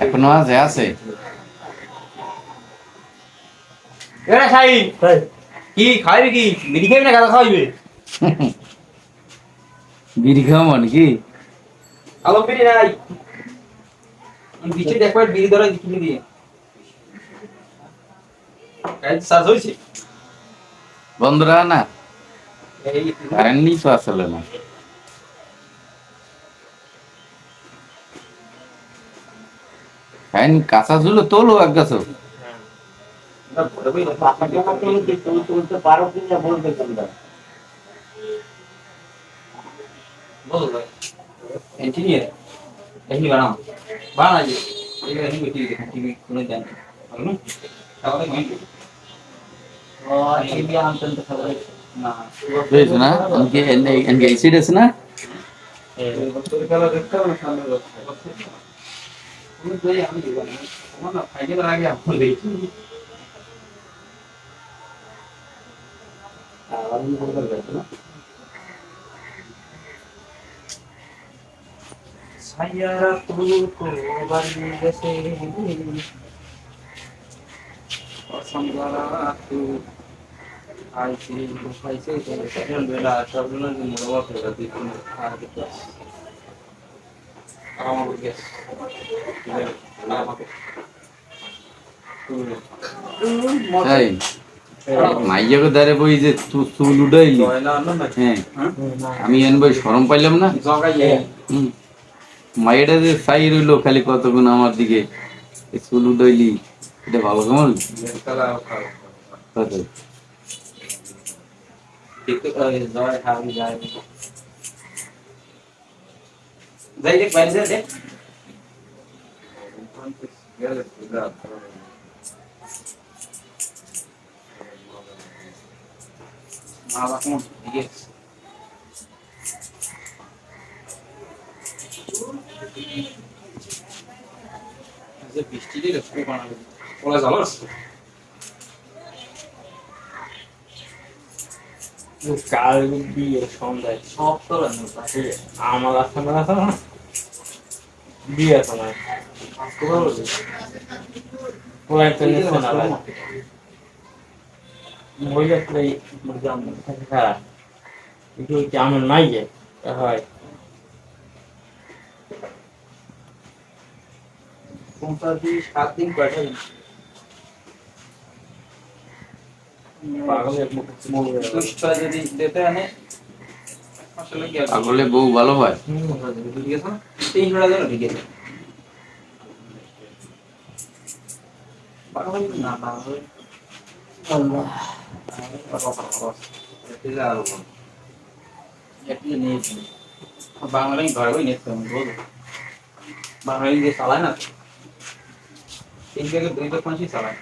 এখনো আছে আছে এরা খাই কি খাইবে কি বিড়ি খাইবে না গাঁজা খাইবে বিড়ি খাওয়া মানে কি আলো বিড়ি নাই দিচ্ছি দেখবার বিড়ি ধরা কিনে দিয়ে কাজ সাজ হইছে বন্ধুরা না এই কারেন্ট নেই তো আসলে না কারেন্ট কাঁচা ঝুলো তোলো এক গাছ না বড় ভাই না পাতা কাটা তুলতে পারো কি না বলতে তোমরা বল ভাই ইঞ্জিনিয়ার এখানে বানাও বানাই এই এখানে বেটি দেখুন টিভি কোন জান ভালো না তাহলে মাইন্ড ও এই বি আনতেন তো খাবার না বুঝছো না এনকে এনকে এসিড আছে না এই বছর কালা দেখতে হবে সামনে বছর তুমি তো আমি দিব না তোমার না ফাইনাল আগে আপনি দেখি আমি বলতে পারবো না সাইয়ারা তুলকো বাড়ি গেছে অসম্ভরা তু আইসি আইসি সেকেন্ড বেলা সবগুলো মোড়া ফেলা দিতে আর কিছু আমার গেস এই মাইয়াকে দাঁড়ে বই যে চুল উঠাইলি হ্যাঁ আমি এন বই শরম পাইলাম না মাইয়াটা যে চাই রইলো খালি কতক্ষণ আমার দিকে চুল উঠাইলি এটা ভালো কেমন যাই দেখ বাইরে যা দেখ মালা কোন দিকে যে বৃষ্টি দিলে খুব বানাবে ওলা জানো কাল দিয়ে সন্ধ্যায় সব তো পাশে আমার আসলে আছে না দিয়ে আছে না ওলা একটা নিচ্ছে না মহিলা প্রায় হ্যাঁ একটু কেমন নাই যে হয় কোনটা দিয়ে 7 দিন কাটাই যদি দিতে আনে আসলে কি পাগলে বউ ভালো হয় ঠিক আছে না 3 জোড়া ঠিক আছে পাগল না পাগল আল্লাহ বাংলায় ঘরে নেট বল বাংলায় দিয়ে চালায় না 3 থেকে 2 5 চালায়